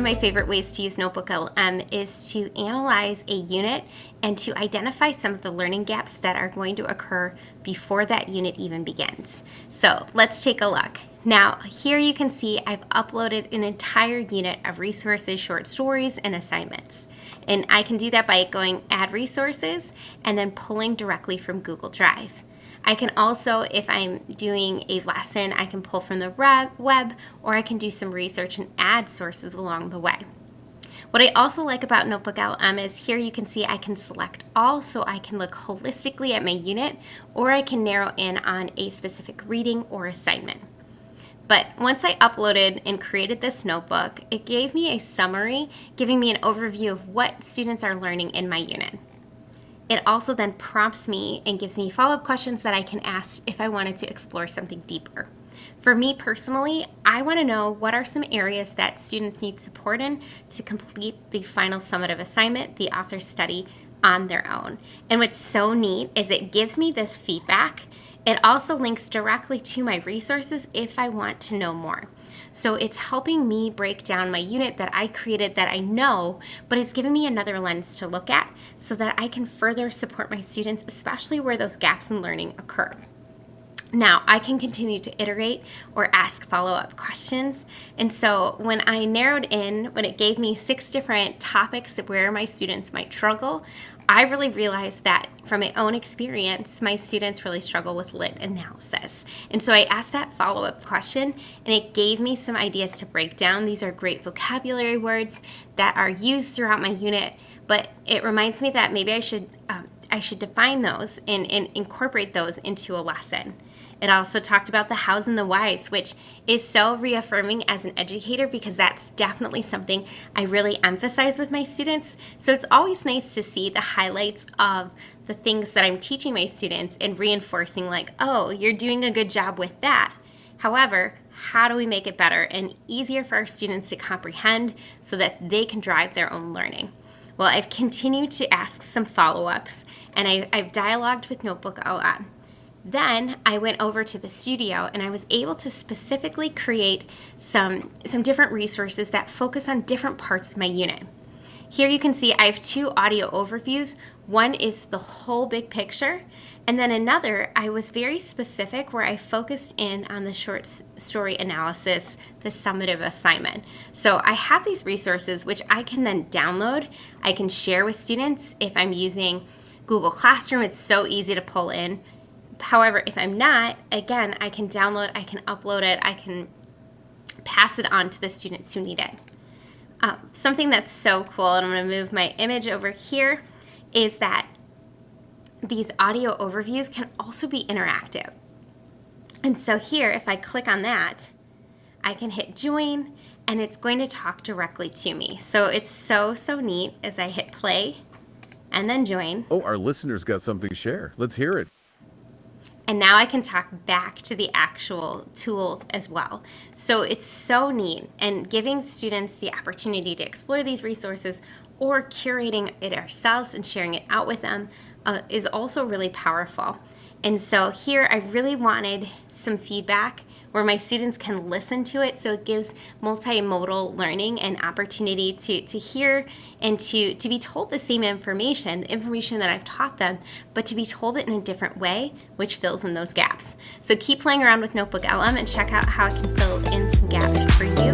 of my favorite ways to use Notebook LM is to analyze a unit and to identify some of the learning gaps that are going to occur before that unit even begins. So let's take a look. Now, here you can see I've uploaded an entire unit of resources, short stories, and assignments. And I can do that by going Add Resources and then pulling directly from Google Drive. I can also, if I'm doing a lesson, I can pull from the web, or I can do some research and add sources along the way. What I also like about Notebook LM is here you can see I can select all, so I can look holistically at my unit, or I can narrow in on a specific reading or assignment. But once I uploaded and created this notebook, it gave me a summary, giving me an overview of what students are learning in my unit. It also then prompts me and gives me follow-up questions that I can ask if I wanted to explore something deeper. For me personally, I want to know what are some areas that students need support in to complete the final summative assignment, the author's study, on their own. And what's so neat is it gives me this feedback. It also links directly to my resources if I want to know more. So it's helping me break down my unit that I created that I know, but it's giving me another lens to look at so that I can further support my students, especially where those gaps in learning occur. Now, I can continue to iterate or ask follow-up questions. And so when I narrowed in, when it gave me 6 different topics where my students might struggle, I really realized that from my own experience, my students really struggle with lit analysis. And so I asked that follow-up question, and it gave me some ideas to break down. These are great vocabulary words that are used throughout my unit, but it reminds me that maybe I should define those and incorporate those into a lesson. It also talked about the hows and the whys, which is so reaffirming as an educator because that's definitely something I really emphasize with my students. So it's always nice to see the highlights of the things that I'm teaching my students and reinforcing like, oh, you're doing a good job with that. However, how do we make it better and easier for our students to comprehend so that they can drive their own learning? Well, I've continued to ask some follow-ups, and I've dialogued with Notebook LM. Then I went over to the studio and I was able to specifically create some different resources that focus on different parts of my unit. Here you can see I have 2 audio overviews. One is the whole big picture, and then another, I was very specific where I focused in on the short story analysis, the summative assignment. So I have these resources which I can then download. I can share with students. If I'm using Google Classroom, it's so easy to pull in. However, if I'm not, again, I can download, I can upload it, I can pass it on to the students who need it. Something that's so cool, and I'm going to move my image over here, is that these audio overviews can also be interactive. And so here, if I click on that, I can hit join, and it's going to talk directly to me. So it's so neat as I hit play and then join. Oh, our listeners got something to share. Let's hear it. And now I can talk back to the actual tools as well. So it's so neat, and giving students the opportunity to explore these resources or curating it ourselves and sharing it out with them is also really powerful. And so here I really wanted some feedback where my students can listen to it, so it gives multimodal learning and opportunity to hear and to be told the same information, the information that I've taught them, but to be told it in a different way, which fills in those gaps. So keep playing around with Notebook LM and check out how it can fill in some gaps for you.